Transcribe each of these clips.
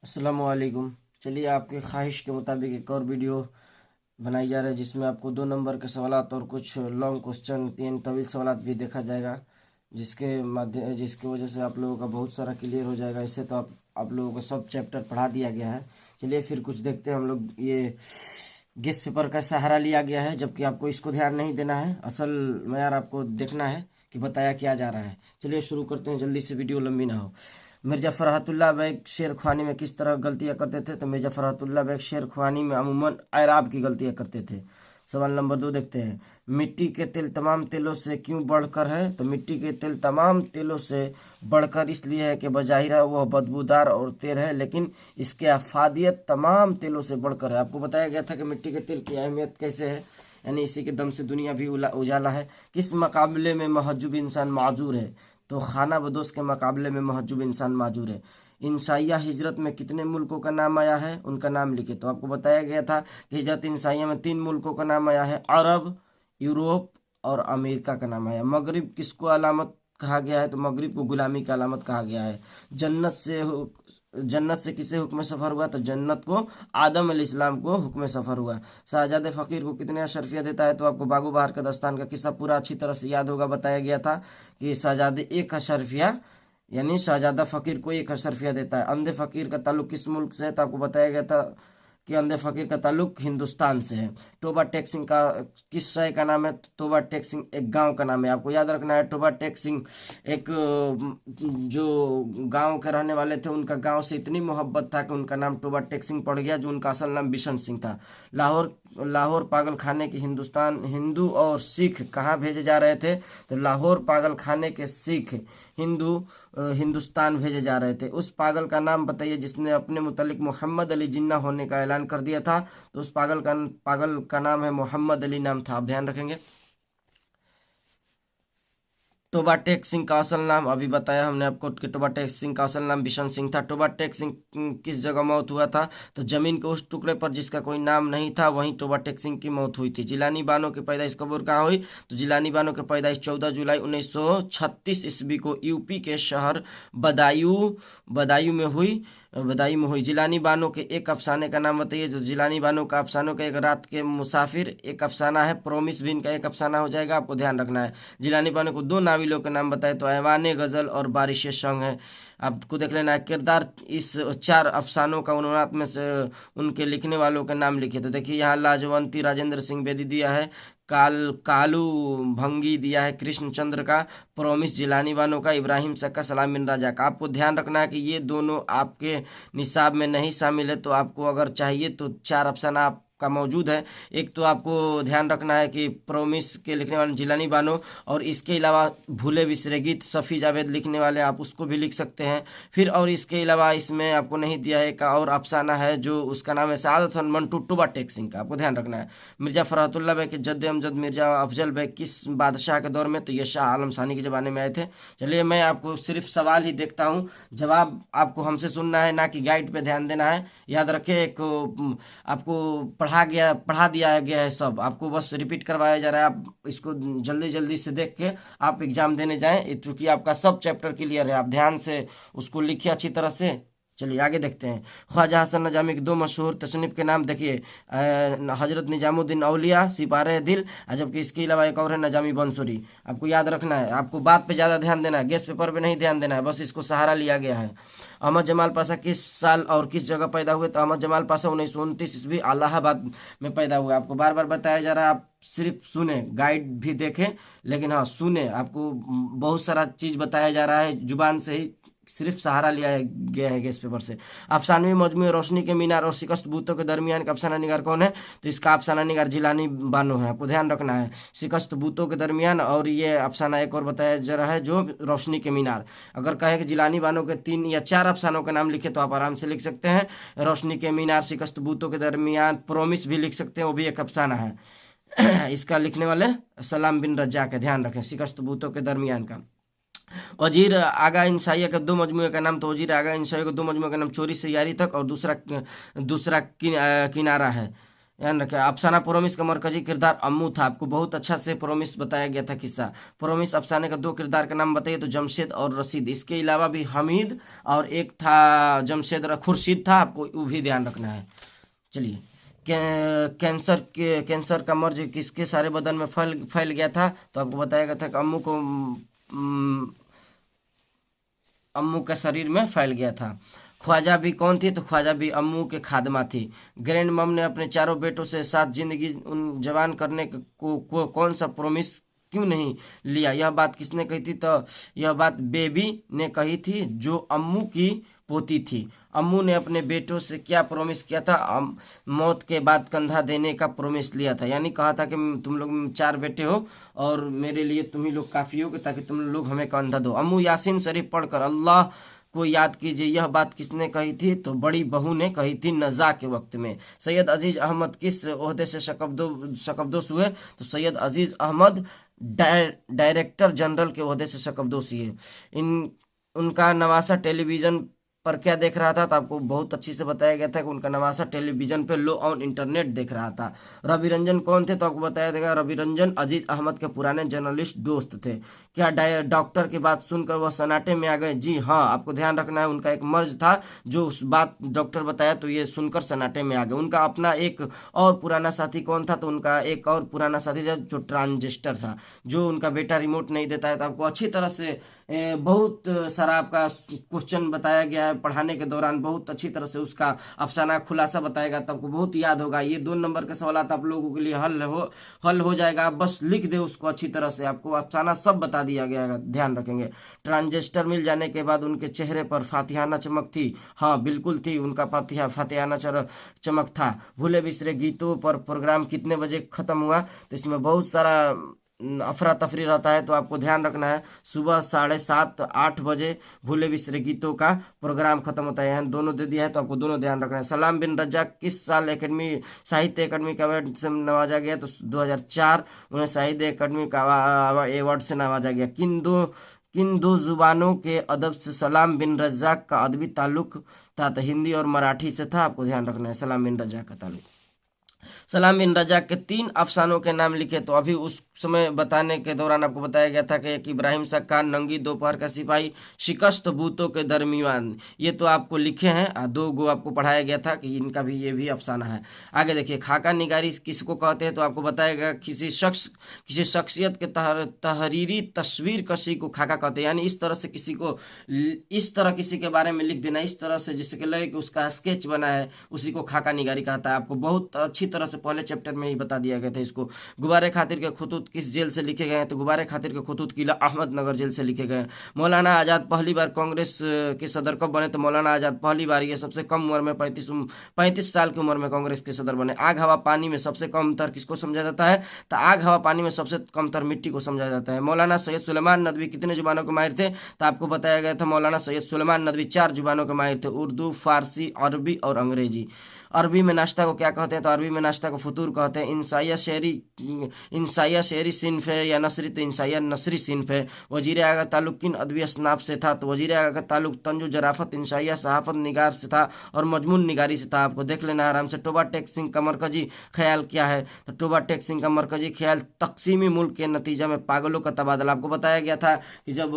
अस्सलामुअलैकुम। चलिए आपके ख्वाहिश के मुताबिक एक और वीडियो बनाई जा रहा है जिसमें आपको 2 नंबर के सवालात और कुछ लॉन्ग क्वेश्चन, 3 तवील सवालात भी देखा जाएगा, जिसकी वजह से आप लोगों का बहुत सारा क्लियर हो जाएगा। इससे तो आप लोगों को सब चैप्टर पढ़ा दिया गया है। चलिए फिर कुछ देखते हैं हम लोग। ये गेस पेपर का सहारा लिया गया है, जबकि आपको इसको ध्यान नहीं देना है, असल में यार आपको देखना है कि बताया क्या जा रहा है। चलिए शुरू करते हैं, जल्दी से, वीडियो लंबी ना हो। मिर्ज़ा फ़रहतुल्लाह बेग शेर ख्वानी में किस तरह गलतियाँ करते थे? तो मिर्ज़ा फ़रहतुल्लाह बेग शेर ख्वानी में अमूमन एराब की गलतियाँ करते थे। सवाल नंबर 2 देखते हैं। मिट्टी के तेल तमाम तेलों से क्यों बढ़कर है? तो मिट्टी के तेल तमाम तेलों से बढ़कर इसलिए है कि बज़ाहिर वह बदबूदार और तेल है, लेकिन इसकी अफादियत तमाम तेलों से बढ़कर है। आपको बताया गया था कि मिट्टी के तेल की अहमियत कैसे है, यानी इसी के दम से दुनिया भी उजाला है। किस मुकाबले में महजूब इंसान माजूर है? तो खाना बदोश के मुकाबले में महजूब इंसान माजूर है। इंसाइया हिजरत में कितने मुल्कों का नाम आया है? उनका नाम लिखे। तो आपको बताया गया था कि हिजरत इंसाइया में 3 मुल्कों का नाम आया है, अरब, यूरोप और अमेरिका का नाम आया। मगरिब किसको अलामत कहा गया है? तो मगरिब को गुलामी का अलामत कहा गया है। जन्नत से किसे हुक्म सफ़र हुआ? तो जन्नत को आदम अलैहिस्सलाम को हुक्म सफ़र हुआ। शहजादे फ़कीर को कितने अशरफिया देता है? तो आपको बागो बहार का दस्तान का किस्सा पूरा अच्छी तरह से याद होगा। बताया गया था कि शहजादे एक अशरफिया, यानी शहजादा फ़कीर को एक अशरफिया देता है। अंधे फ़कीर का ताल्लुक किस मुल्क से है? तो आपको बताया गया था कि अंधे फ़कीर का ताल्लुक हिंदुस्तान से है। टोबा टेक सिंह का किस शय का नाम है? तो टोबा टेक सिंह एक गांव का नाम है। आपको याद रखना है, टोबा टेक सिंह एक जो गांव के रहने वाले थे, उनका गांव से इतनी मोहब्बत था कि उनका नाम टोबा टेक सिंह पड़ गया, जो उनका असल नाम बिशन सिंह था। लाहौर पागल खाने के हिंदुस्तान हिंदू और सिख कहाँ भेजे जा रहे थे? तो लाहौर पागल खाने के सिख हिंदुस्तान भेजे जा रहे थे। उस पागल का नाम बताइए जिसने अपने मुतालिक मोहम्मद अली जिन्ना होने का ऐलान कर दिया था। तो उस पागल का नाम है मोहम्मद अली, नाम था, आप ध्यान रखेंगे। टोबा टेक सिंह का असल नाम अभी बताया हमने आपको कि टोबा टेक सिंह का असल नाम बिशन सिंह था। टोबा टेक सिंह किस जगह मौत हुआ था? तो जमीन के उस टुकड़े पर जिसका कोई नाम नहीं था, वहीं टोबा टेक सिंह की मौत हुई थी। जिलानी बानो की पैदाइश कब और कहाँ हुई? तो जिलानी बानो की पैदाइश 14 जुलाई 1936 ईस्वी को यूपी के शहर बदायूं में हुई। जिलानी बानो के एक अफसाने का नाम बताइए। जो जिलानी बानो का अफसानों का एक रात के मुसाफिर एक अफसाना है, प्रोमिस भी इनका एक अफसाना हो जाएगा, आपको ध्यान रखना है। जिलानी बानो को 2 नाविलों के नाम बताए, तो ऐवान गज़ल और बारिश संग है। आपको देख लेना है किरदार। इस 4 अफसानों का उन्माद में से उनके लिखने वालों के नाम लिखे। तो देखिए यहाँ लाजवंती राजेंद्र सिंह बेदी दिया है, कालू भंगी दिया है कृष्णचंद्र का, प्रोमिस जिलानी बानो का, इब्राहिम सक्का सलाम बिन राजा का। आपको ध्यान रखना है कि ये दोनों आपके निसाब में नहीं शामिल है, तो आपको अगर चाहिए तो 4 ऑप्शन आपका मौजूद है। एक तो आपको ध्यान रखना है कि प्रोमिस के लिखने वाले जिलानी बानो, और इसके अलावा भूले बिसरे गीत सफ़ी जावेद लिखने वाले, आप उसको भी लिख सकते हैं। फिर और इसके अलावा इसमें आपको नहीं दिया है, एक और अफसाना है जो उसका नाम है सआदत मंटू टोबा टेक सिंह का, आपको ध्यान रखना है। मिर्ज़ा फ़रहतुल्लाह बेग के जद्द अमजद मिर्ज़ा अफजल बेग किस बादशाह के दौर में? तो ये शाह आलम सानी के ज़माने में आए थे। चलिए मैं आपको सिर्फ सवाल ही देखता हूँ, जवाब आपको हमसे सुनना है, ना कि गाइड पे ध्यान देना है। याद रखें, एक आपको पढ़ा दिया गया है, सब आपको बस रिपीट करवाया जा रहा है। आप इसको जल्दी जल्दी से देख के आप एग्जाम देने जाएं, चूंकि आपका सब चैप्टर क्लियर है। आप ध्यान से उसको लिखिए अच्छी तरह से। चलिए आगे देखते हैं। ख्वाजा हसन नजामी के 2 मशहूर तसनीफ के नाम देखिए, हजरत निजामुद्दीन औलिया, सिपारे दिल, जबकि इसके अलावा एक और है नजामी बंसुरी। आपको याद रखना है, आपको बात पे ज़्यादा ध्यान देना है, गेस पेपर पे नहीं ध्यान देना है, बस इसको सहारा लिया गया है। अहमद जमाल पाशा किस साल और किस जगह पैदा हुए? तो अहमद जमाल पाशा 1929 ईस्वी इलाहाबाद में पैदा हुआ। आपको बार बार बताया जा रहा है, आप सिर्फ सुने, गाइड भी देखें, लेकिन हाँ सुने। आपको बहुत सारा चीज़ बताया जा रहा है, जुबान से ही सिर्फ सहारा लिया गया है गेस पेपर से। अफसानवी मजमू रोशनी के मीनार और शिकस्त बूतों के दरमियान का अफसाना निगार कौन है? तो इसका अफसाना निगार जिलानी बानो है, आपको ध्यान रखना है। शिकस्त बूतों के दरमियान, और ये अफसाना एक और बताया जा रहा है जो रोशनी के मीनार। अगर कहे कि जिलानी बानो के 3 या 4 अफसानों के नाम लिखे तो आप आराम से लिख सकते हैं। रोशनी के मीनार, शिकस्त बूतों के दरमियान, प्रोमिस भी लिख सकते हैं, वो भी एक अफसाना है। इसका लिखने वाले सलाम बिन रज्जाक है, ध्यान रखें, शिकस्त बूतों के दरमियान का। वजीर आगा इंशाइया के 2 मजमूए का नाम, तो वजीर आगा इंशाइया के 2 मजमूए का नाम चोरी से यारी तक और दूसरा किनारा है। ध्यान रखें। अफसाना प्रोमिस का मरकजी किरदार अम्मू था। आपको बहुत अच्छा से प्रोमिस बताया गया था किस्सा। प्रोमिस अफसाने का 2 किरदार का नाम बताइए, तो जमशेद और रशीद। इसके अलावा भी हमीद और एक था जमशेद खुर्शीद था, आपको वो भी ध्यान रखना है। चलिए, कैंसर का मर्ज किसके सारे बदन में फैल फैल गया था, तो आपको बताया गया था कि अम्मू के शरीर में फैल गया था। ख्वाजा भी कौन थी, तो ख्वाजा भी अम्मू के खादमा थी। ग्रैंड मम ने अपने चारों बेटों से साथ जिंदगी उन जवान करने को कौन सा प्रोमिस क्यों नहीं लिया, यह बात किसने कही थी, तो यह बात बेबी ने कही थी, जो अम्मू की पोती थी। अम्मू ने अपने बेटों से क्या प्रॉमिस किया था, मौत के बाद कंधा देने का प्रॉमिस लिया था। यानी कहा था कि तुम लोग 4 बेटे हो और मेरे लिए तुम ही लोग काफ़ी हो, ताकि तुम लोग हमें कंधा दो। अम्मू यासीन शरीफ पढ़कर अल्लाह को याद कीजिए, यह बात किसने कही थी, तो बड़ी बहू ने कही थी नज़ा के वक्त में। सैयद अजीज अहमद किस ओहदे से शकबदोश हुए, तो सैयद अजीज अहमद डायरेक्टर जनरल के ओहदे से शकबदोश हुए। इन उनका नवासा टेलीविजन पर क्या देख रहा था, तो आपको बहुत अच्छी से बताया गया था कि उनका नवासा टेलीविजन पे लो ऑन इंटरनेट देख रहा था। रवि रंजन कौन थे, तो आपको बताया गया रवि रंजन अजीज अहमद के पुराने जर्नलिस्ट दोस्त थे। क्या डॉक्टर की बात सुनकर वह सन्नाटे में आ गए, जी हाँ, आपको ध्यान रखना है, उनका एक मर्ज था, जो उस बात डॉक्टर बताया तो ये सुनकर सन्नाटे में आ गए। उनका अपना एक और पुराना साथी कौन था, तो उनका एक और पुराना साथी था जो ट्रांजिस्टर था, जो उनका बेटा रिमोट नहीं देता है। तो आपको अच्छी तरह से बहुत सारा आपका क्वेश्चन बताया गया है पढ़ाने के दौरान, बहुत अच्छी तरह से उसका अफसाना खुलासा बताएगा, तो आपको बहुत याद होगा। ये 2 नंबर के सवाल आप लोगों के लिए हल हो जाएगा, आप बस लिख दे उसको अच्छी तरह से, आपको अफसाना सब बता दिया गया है, ध्यान रखेंगे। ट्रांजिस्टर मिल जाने के बाद उनके चेहरे पर फातिहाना चमक थी, हाँ बिल्कुल थी, उनका फातिहाना चमक था। भूले बिसरे गीतों पर प्रोग्राम कितने बजे खत्म हुआ, तो इसमें बहुत सारा अफरा तफरी रहता है, तो आपको ध्यान रखना है सुबह 7:30 8 बजे भूले बिसरे गीतों का प्रोग्राम खत्म होता है। यहाँ दोनों दे दिया है, तो आपको दोनों ध्यान रखना है। सलाम बिन रज्जाक किस साल साहित्य अकादमी का अवार्ड से नवाजा गया, तो 2004 उन्हें साहित्य अकादमी का अवार्ड से नवाजा गया। किन दो जुबानों के अदब से सलाम बिन रज्जाक का अदबी ताल्लुक था, तो हिंदी और मराठी से था, आपको ध्यान रखना है सलाम बिन रज्जाक का ताल्लुक। सलाम बिन रज्जाक के 3 अफसानों के नाम लिखे, तो अभी उस समय बताने के दौरान आपको बताया गया था कि एक इब्राहिम सक्कार, नंगी दोपहर का सिपाही, शिकस्त बूतों के दरमियान, ये तो आपको लिखे हैं। 2 गो आपको पढ़ाया गया था कि इनका भी ये भी अफसाना है। आगे देखिए, खाका निगारी किसको कहते हैं, तो आपको बताया गया किसी शख्सियत के तहरीरी तस्वीर कशी को खाका कहते हैं। यानी इस तरह किसी के बारे में लिख देना, इस तरह से जिससे कि लगे कि उसका स्केच बना है, उसी को खाका निगारी कहता है। आपको बहुत अच्छी तरह से पहले चैप्टर में ही बता दिया गया था इसको। गुब्बारे खातिर के खतूत किस जेल से लिखे गए हैं, तो गुब्बारे खातिर के खतूत किला अहमदनगर जेल से लिखे गए हैं। मौलाना आज़ाद पहली बार कांग्रेस के सदर कब बने, तो मौलाना आज़ाद पहली बार ये सबसे कम उम्र में 35 साल की उम्र में कांग्रेस के सदर बने। आग हवा पानी में सबसे कम तर किसको समझा जाता है, तो आग हवा पानी में सबसे कम तर मिट्टी को समझा जाता है। मौलाना सैयद सुलेमान नदवी कितने जुबानों के माहिर थे, तो आपको बताया गया था मौलाना सैयद सुलेमान नदवी 4 जुबानों के माहिर थे, उर्दू, फारसी, अरबी और अंग्रेजी। अरबी में नाश्ता को क्या कहते हैं, तो अरबी में नाश्ता को फतूर कहते हैं। इंसाइया शेरी सिन्फ है या नसरी, तो इंसाइया नसरी सिन्फ है। वजीर आगा ताल्लुक किन अदबी असनाफ से था, तो वजीर आगा का ताल्लुक तंजु जराफत, इंसाइया सहाफत निगार से था और मजमून निगारी से था। आपको देख लेना आराम से। टोबा टेक सिंह का मरकजी ख्याल क्या है, तो टोबा टेक सिंह का मरकजी ख्याल तकसीमी मुल्क के नतीजा में पागलों का तबादला। आपको बताया गया था कि जब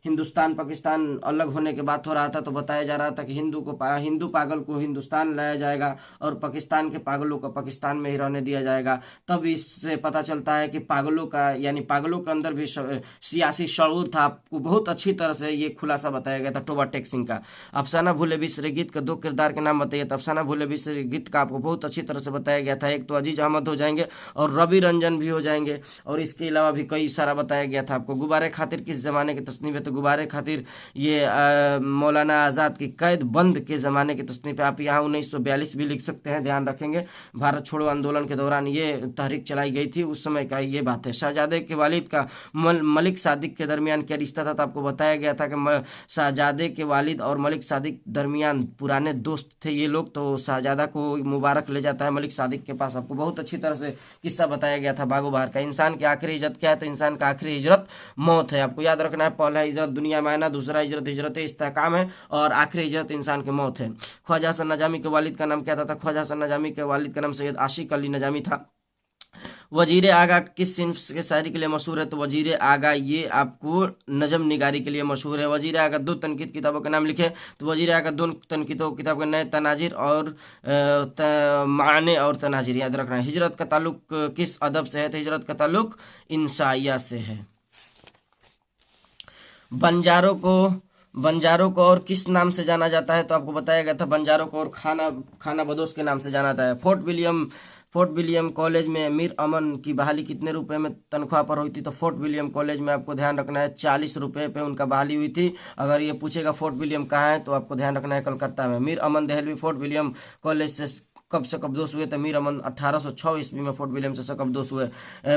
हिंदुस्तान पाकिस्तान अलग होने की बात हो रहा था, तो बताया जा रहा था कि हिंदू पागल को हिंदुस्तान लाया जाएगा और पाकिस्तान के पागलों को पाकिस्तान में ही रहने दिया जाएगा। तब इससे पता चलता है कि पागलों का यानी पागलों के अंदर भी सियासी शऊर था। आपको बहुत अच्छी तरह से ये खुलासा बताया गया था टोबा टेक सिंह का। अफसाना भूले बिसरे गीत के 2 किरदार के नाम बताइए, तो अफसाना भूले बिसरे गीत का आपको बहुत अच्छी तरह से बताया गया था। एक तो अजीज अहमद हो जाएंगे और रवि रंजन भी हो जाएंगे, और इसके अलावा भी कई सारा बताया गया था आपको। गुब्बारे खातिर किस जमाने की तस्नीफ है, तो गुब्बारे खातिर ये मौलाना आज़ाद की कैद बंद के ज़माने की तस्नीफ है। आप यहाँ 1942 भी लिख सकते हैं, ध्यान रखेंगे। भारत छोड़ो आंदोलन के दौरान ये तहरीक चलाई गई थी, उस समय का ये बात है। शहजादे के वालिद का मलिक सादिक के दरमियान क्या रिश्ता था, तो आपको बताया गया था कि शहजादे के वालिद और मलिक सादिक दरमियान पुराने दोस्त थे ये लोग। तो शहजादा को मुबारक ले जाता है मलिक सादिक के पास। आपको बहुत अच्छी तरह से किस्सा बताया गया था बागो बहार का। इंसान की आखिरी हिजरत क्या है, तो इंसान का आखिरी हिजरत मौत है। आपको याद रखना है, पहला हिजरत दुनिया में आना, दूसरा हिजरत इस्तेहकाम है और आखिरी हिजरत इंसान की मौत है। ख्वाजा हसन नजामी के वालिद का नाम क्या था ख्वाजा हसन नजामी के वालिद का नाम सैयद आशिक अली नजामी था। वजीर आगा किस सिंफ के शायरी के लिए मशहूर है? तो वजीर आगा ये आपको नजम निगारी के लिए मशहूर है। वजीर आगा दो तनकीद किताबों के नाम लिखे, तो वजीर आगा दो तनकीदों किताब के नए तनाजिर और माने और तनाजिर याद रखना है। हिजरत का ताल्लुक किस अदब से है? तो हिजरत का ताल्लुक इंसाइया से है। बंजारों को और किस नाम से जाना जाता है? तो आपको बताया गया था बंजारों को और खाना बदोश के नाम से जाना जाता है। फोर्ट विलियम कॉलेज में मीर अमन की बहाली कितने रुपए में तनख्वाह पर हुई थी? तो फोर्ट विलियम कॉलेज में आपको ध्यान रखना है 40 रुपए पे उनका बहाली हुई थी। अगर ये पूछेगा फोर्ट विलियम कहाँ है तो आपको ध्यान रखना है कलकत्ता में। मीर अमन दहलवी फोर्ट विलियम कॉलेज से कब से कबदोश हुए? तो मीर अमन 1806 ईस्वी में फोर्ट विलियम से कबदोश हुए।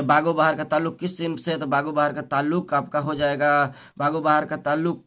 बागो बहार का ताल्लुक किस सिंफ से? तो बागो बहार का ताल्लुक आपका हो जाएगा, बागो बहार का ताल्लुक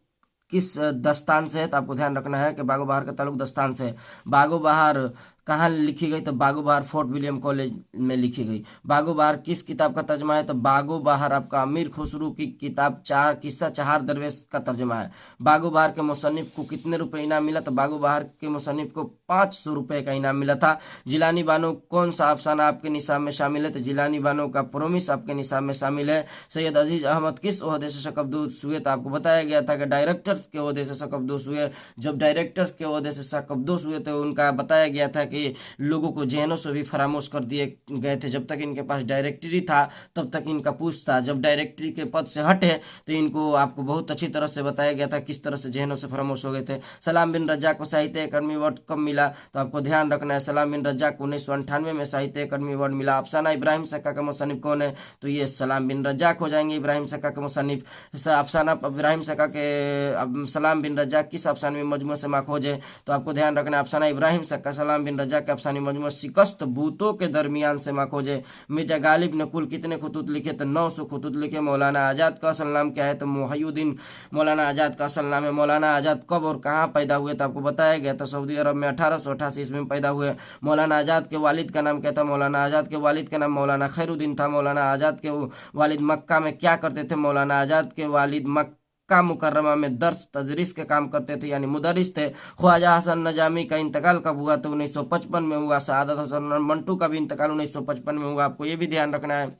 किस दस्तान से है? तो आपको ध्यान रखना है कि बागो बहार का ताल्लुक दस्तान से है। बागो बहार कहाँ लिखी गई? तो बागो बहार फोर्ट विलियम कॉलेज में लिखी गई। बागो बहार किस किताब का तर्जमा है? तो बागो बहार आपका अमीर खुसरू की किताब किस्सा चहार दरवेश का तर्जमा है। बागो बहार के मुसन्निफ को कितने रुपए इनाम मिला? तो बागो बहार के मुसन्निफ को 500 रुपए का इनाम मिला था। जिलानी बानो कौन सा अफसाना आपके निसाब में शामिल है? तो जिलानी बानो का प्रोमिस आपके निसाब में शामिल है। सैयद अजीज अहमद किस ओहदे से सकबदोश हुए? तो आपको बताया गया था कि डायरेक्टर्स के ओहदे से सकबदोश हुए। जब डायरेक्टर्स के ओहदे से सकबदोश हुए तो उनका बताया गया था कि लोगों को जहनों से भी फरामोश कर दिए गए थे। जब तक इनके पास डायरेक्टरी था तब तक इनका पूछ था, जब डायरेक्टरी के पद से हटे तो इनको आपको बहुत अच्छी तरह से बताया गया था किस तरह से जहनों से फरामोश हो गए थे। सलाम बिन रज्जाक को साहित्य अकादमी अवार्ड कब मिला? तो आपको ध्यान रखना है सलाम बिन रज्जाक को 1998 में साहित्य अकादमी अवार्ड मिला। अफसाना इब्राहिम सक्का का मुसन्निफ कौन है? तो ये सलाम बिन रज्जाक हो जाएंगे इब्राहिम सक्का के मुसन्निफ। अफसाना इब्राहिम सक्का के सलाम बिन रज्जाक किस अफसानवी मजमू से माखूज है? तो आपको ध्यान रखना है अफसाना इब्राहिम सक्का सलाम बिन रज्जाक के अफसानी मजमू शिकस्त भूतों के दरमियान से माखूज है। मिर्जा गालिब ने कुल कितने खुतूत लिखे? तो 900 खुतूत लिखे। मौलाना आजाद का असल नाम क्या है? तो मुहय्युद्दीन मौलाना आजाद का असल नाम है। मौलाना आजाद कब और कहाँ पैदा हुए? तो आपको बताया गया था सऊदी अरब में 1888 ईस्वी में पैदा हुए। मौलाना आजाद के वालिद का नाम क्या था? मौलाना आजाद के वालिद का नाम मौलाना खैरुद्दीन था। मौलाना आजाद के वालिद मक्का में क्या करते थे? मौलाना आजाद के वालिद मक्का मुकर्रमा में दर्स तदरीस के काम करते थे, यानी मुदरिस थे। ख्वाजा हसन नजामी का इंतकाल कब हुआ? तो 1955 में हुआ। सआदत हसन मंटू का भी इंतकाल 1955 में हुआ। आपको ये भी ध्यान रखना है।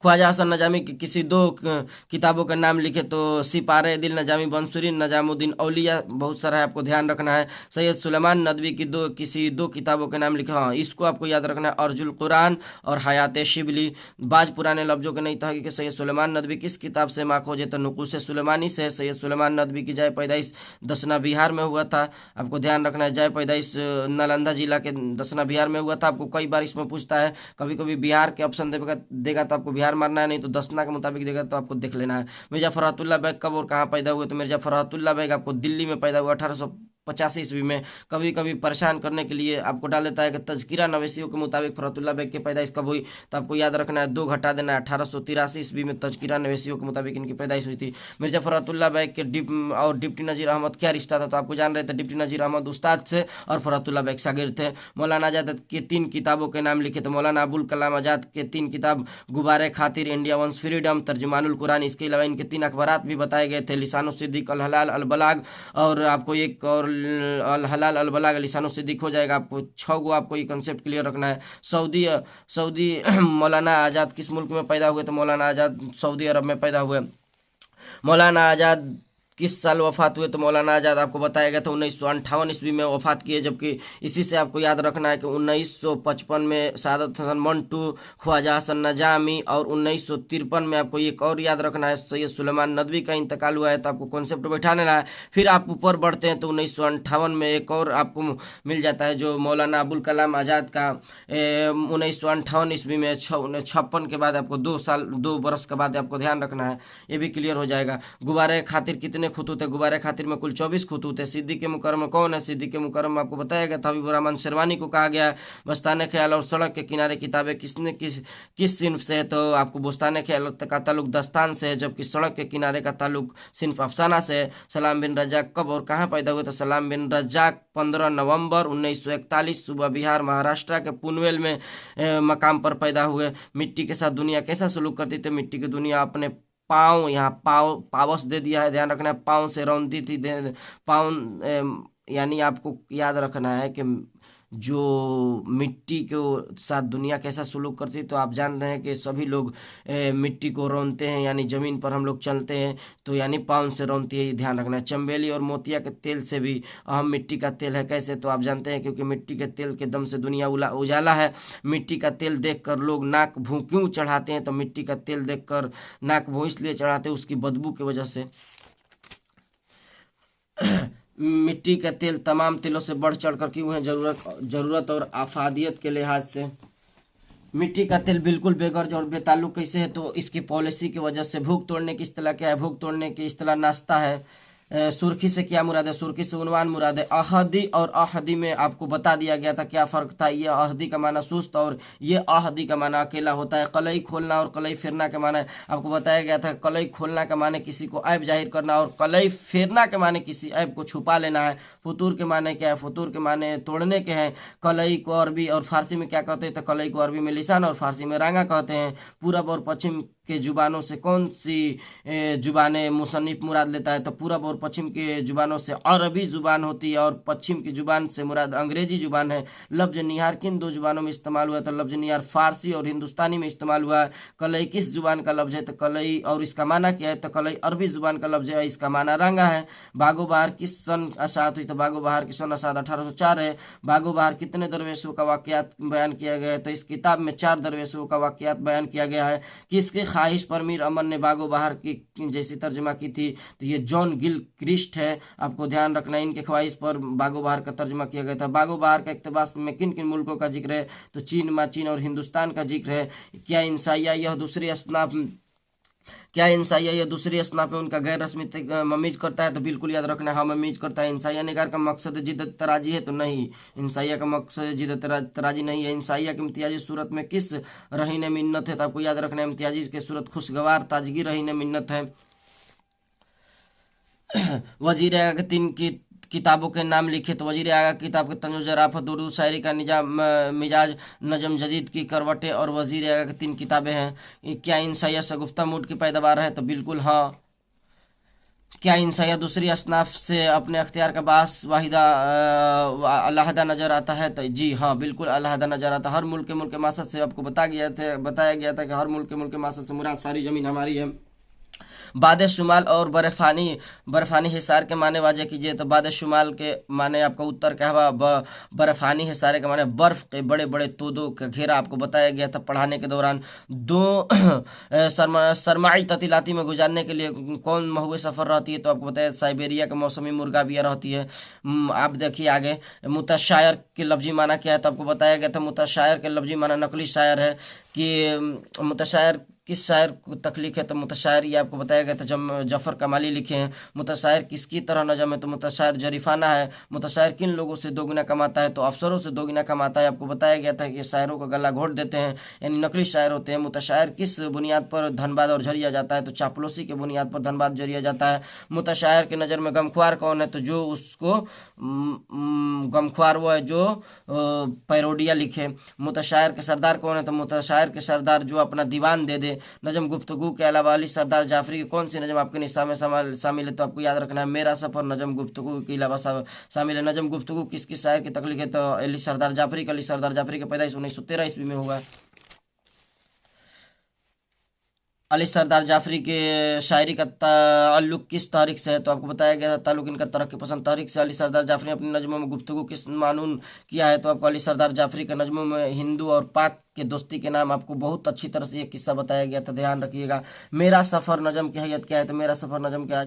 ख्वाजा हसन नजामी की किसी दो किताबों के नाम लिखे? तो सिपारे दिल नजामी बंसुरी नजामुद्दीन औलिया बहुत सारा है, आपको ध्यान रखना है। सैयद सुलेमान नदवी की किसी दो किताबों के नाम लिखे? हाँ, इसको आपको याद रखना है, अर्जुल कुरान और हयात शिबली। बाज पुराने लफ्जों के नहीं था कि सैयद सुलेमान नदवी किस किताब से माखूज है? तो नुकूस सुलेमानी से। सैयद सुलेमान नदवी की जाय पैदाइश दसना बिहार में हुआ था। आपको ध्यान रखना है जाय पैदाइश नालंदा जिला के दसना बिहार में हुआ था। आपको कई बार इसमें पूछता है, कभी कभी बिहार के ऑप्शन देगा तो आपको बिहार मारना है, नहीं तो दसना के मुताबिक देगा तो आपको देख लेना है। मिर्जा फरहतुल्लाह बैग कब और कहाँ पैदा हुए? तो मिर्जा फरहतुल्लाह बैग आपको दिल्ली में पैदा हुआ 1885 ईस्वी में। कभी कभी परेशान करने के लिए आपको डाल देता है कि तज़किरा नवेसियों के मुताबिक फरहतुल्लाह बैग की पैदाइश कब हुई? तो आपको याद रखना है 2 घटा देना है, 1883 ईस्वी में तज़किरा नवेसियों के मुताबिक इनकी पैदाइश हुई थी। मिर्जा फरहतुल्लाह बैग के डिप्टी नज़ीर अहमद क्या रिश्ता था? तो आपको जान रहे थे डिप्टी नज़ीर अहमद उस्ताद से और फरहतुल्लाह बैग शागिर्द थे। मौलाना आजाद के 3 किताबों के नाम लिखे? तो मौलाना अबुल कलाम आजाद के 3 किताब गुबारे खातिर, India once freedom, Tarjumanul Quran. इसके अलावा इनके 3 अखबारात भी बताए गए थे, लिसानुस सिद्दीक, अल हलाल अल बलाग, और आपको एक और अल हलाल अल बलाग, लिसानुस सिद्दीक हो जाएगा। आपको 6 गो आपको ये कंसेप्ट क्लियर रखना है। सऊदी मौलाना आजाद किस मुल्क में पैदा हुए? तो मौलाना आजाद सऊदी अरब में पैदा हुए। मौलाना आजाद किस साल वफात हुए? तो मौलाना आजाद आपको बताया गया था 1958 ईस्वी में वफात किए। जबकि इसी से आपको याद रखना है कि 1955 में सआदत हसन मंटू, ख्वाजा हसन नजामी, और 1953 में आपको एक और याद रखना है सैयद सुलेमान नदवी का इंतकाल हुआ है। तो आपको कॉन्सेप्ट बैठा लेना है। फिर आप ऊपर बढ़ते हैं तो 1958 में एक और आपको मिल जाता है जो मौलाना अबुल कलाम आज़ाद का 1958 ईस्वी में 56 के बाद आपको 2 बरस के बाद आपको ध्यान रखना है, ये भी क्लियर हो जाएगा। गुब्बारे खातिर कितने खुतूत है? गुब्बारे खातिर में कुल 24 खुतूत है। सिद्दीक मुकर्रम कौन है? सिद्दीक मुकर्रम आपको बताया गया था हबीबुर रहमान शेरवानी को कहा गया है। बस्तान ख्याल और सड़क के किनारे किताबें किसने किस सिन्फ से है? तो आपको बस्तान ख्याल का ताल्लुक दस्तान से है, जबकि सड़क के किनारे का ताल्लुक सिन्फ अफसाना से है। सलाम बिन रज्जाक कब और कहाँ पैदा हुए? तो सलाम बिन रज्जाक 15 नवंबर 1941 सुबह बिहार महाराष्ट्र के पुनवेल में मकाम पर पैदा हुए। मिट्टी के साथ दुनिया कैसा सलूक करती थी? मिट्टी की दुनिया अपने पाँव, यहाँ पावस दे दिया है, ध्यान रखना है, पाँव से रौंदी थी। पाँव यानी आपको याद रखना है कि जो मिट्टी के साथ दुनिया कैसा सुलूक करती है। तो आप जान रहे हैं कि सभी लोग मिट्टी को रौनते हैं, यानी ज़मीन पर हम लोग चलते हैं तो यानी पाँव से रौनती है, ये ध्यान रखना है। चंबेली और मोतिया के तेल से भी अहम मिट्टी का तेल है। कैसे? तो आप जानते हैं क्योंकि मिट्टी के तेल के दम से दुनिया उजाला है। मिट्टी का तेल देखकर लोग नाक भूं क्यों चढ़ाते हैं? तो मिट्टी का तेल देखकर नाक भूं इसलिए चढ़ाते हैं उसकी बदबू की वजह से। मिट्टी का तेल तमाम तेलों से बढ़ चढ़ कर क्यों है? जरूरत और आफादियत के लिहाज से। मिट्टी का तेल बिल्कुल बेगर्ज और बेताल्लुक कैसे है? तो इसकी पॉलिसी की वजह से। भूख तोड़ने की इस्तेलाह क्या है? भूख तोड़ने की इस्तेलाह नाश्ता है। सुर्खी से क्या मुराद है? सुर्खी से उन्वान मुराद है। अहदी और अहदी में आपको बता दिया गया था क्या फ़र्क था। ये अहदी का माना सुस्त और ये अहदी का माना अकेला होता है। कलई खोलना और कलई फेरना का माना आपको बताया गया था। कलई खोलना का माने किसी को ऐब जाहिर करना और कलई फेरना के माने किसी ऐब को छुपा लेना है। फतूर के माने क्या है? फतूर के माने तोड़ने के हैं। कलई को अरबी और फारसी में क्या कहते हैं? तो कलई को अरबी में लिसान और फारसी में रांगा कहते हैं। पूरब और पश्चिम के जुबानों से कौन सी जुबानें मुसन्निफ मुराद लेता है? तो पूरब और पश्चिम के जुबानों से अरबी जुबान होती है और पश्चिम की जुबान से मुराद अंग्रेजी जुबान है। लफ्ज निहार किन दो जुबानों में इस्तेमाल हुआ? तो लफ्ज निहार फारसी और हिंदुस्तानी में इस्तेमाल हुआ है। कलई किस जुबान का लफ्ज है? तो कलई और इसका माना क्या है? तो कलई अरबी जुबान का लफ्ज है, इसका माना रंगा है। बागो बहार किस सन अशात हुई? तो बागो बहार की सन अशात 1804 है। बागो बहार कितने दरवेशों का वाकयात बयान किया गया है? तो इस किताब में 4 दरवेशों का वाकयात बयान किया गया है। किसकी ख्वाहिश पर मीर अमन ने बागो बहार की जैसी तर्जमा की थी? तो ये जॉन गिल क्रिस्ट है, आपको ध्यान रखना। इनके ख्वाहिश पर बागो बहार का तर्जमा किया गया था। बागो बहार का इक़्तिबास में किन किन मुल्कों का जिक्र है? तो चीन, माचीन और हिंदुस्तान का जिक्र है। क्या इंसाइया यह दूसरी असनाफ क्या इंसाइया या दूसरी असनाफ में उनका गैर रस्मी ममीज करता है? तो बिल्कुल याद रखना, हाँ ममीज करता है। इंसाइया निगार का मकसद जिद्दत तराजी है? तो नहीं, इंसाइया का मकसद जिद्दत तराजी नहीं है। इंसाइया की इम्तियाजी सूरत में किस रहीने मिन्नत है? तो आपको याद रखना है इम्तियाजी की सूरत खुशगवार ताजगी रहीने मिन्नत है। वजीर आगा के 3 की किताबों के नाम लिखे। तो वजीर आगा की किताब के तंजो जराफत, उर्दू शायरी का निजाम मिजाज, नजम जदीद की करवटें और वजीर आगा की 3 किताबें हैं। क्या इंसाइया शगुफ्ता मूड की पैदावार है? तो बिल्कुल हाँ। क्या इंसाइया दूसरी असनाफ से अपने अख्तियार का बास वाहिदा अलहदा नजर आता है? तो जी हाँ बिल्कुल अलहदा नजर आता है। हर मुल्क के मासद से आपको बताया गया था कि हर मुल्क के मासद से मुराद सारी जमीन हमारी है। बाद शुमाल और बर्फानी हिसार के माने वाजे कीजिए। तो बाद शुमाल के माने आपका उत्तर क्या हुआ? बर्फानी हिसारे के माने बर्फ के बड़े बड़े तोदों का घेरा आपको बताया गया था पढ़ाने के दौरान। दो सरमाई ततीलाती में गुजारने के लिए कौन महुए सफ़र रहती है? तो आपको बताया साइबेरिया के मौसमी मुर्गा बिया रहती है। आप देखिए आगे, मुतशायर के लफ्जी माना क्या है? तो आपको बताया गया था मुतशायर के लफ्जी माना नकली शायर है। कि मुतशायर किस शायर को तख्लीक है? तो मुतशायर ये आपको बताया गया था जफ़र कमाली लिखे हैं। मुतशायर किसकी तरह नजम है? तो मुतशायर जरीफाना है। मुतशायर किन लोगों से दोगुना कमाता है? तो अफसरों से दोगुना कमाता है। आपको बताया गया था कि शायरों का गला घोट देते हैं, यानी नकली शायर होते हैं। मुतशायर किस बुनियाद पर धनबाद और झरिया जाता है? तो चापलूसी के बुनियाद पर धनबाद झरिया जाता है। मुतशायर की नज़र में गमख्वार कौन है? तो जो उसको गमख्वार वो है जो पैरोडिया लिखे। मुतशायर के सरदार कौन है? तो मुतशायर के सरदार जो अपना दीवान दे दे। नजम गुफ्तगू के अलावा अली सरदार जाफरी की कौन सी नजम आपके निसाब में शामिल है? तो आपको याद रखना है मेरा सफर नजम गुफ्तगू के अलावा शामिल है। नजम गुफ्तगू किसकी शायर की तख्लीक है? तो अली सरदार जाफरी का। अली सरदार जाफरी की पैदाइश 1913 ईस्वी में हुआ। अली सरदार जाफरी के शायरी का ताल्लुक किस तारीख से है? तो आपको बताया गया था ताल्लुक इनका तरक्की पसंद तारीख से। अली सरदार जाफरी ने अपनी नज़मों में गुफ्तगू किस मानून किया है? तो आपको अली सरदार जाफरी के नज़मों में हिंदू और पाक के दोस्ती के नाम आपको बहुत अच्छी तरह से ये किस्सा बताया गया था, ध्यान रखिएगा। मेरा सफ़र नज़म की हैयत क्या है? तो मेरा सफ़र नज़म क्या है?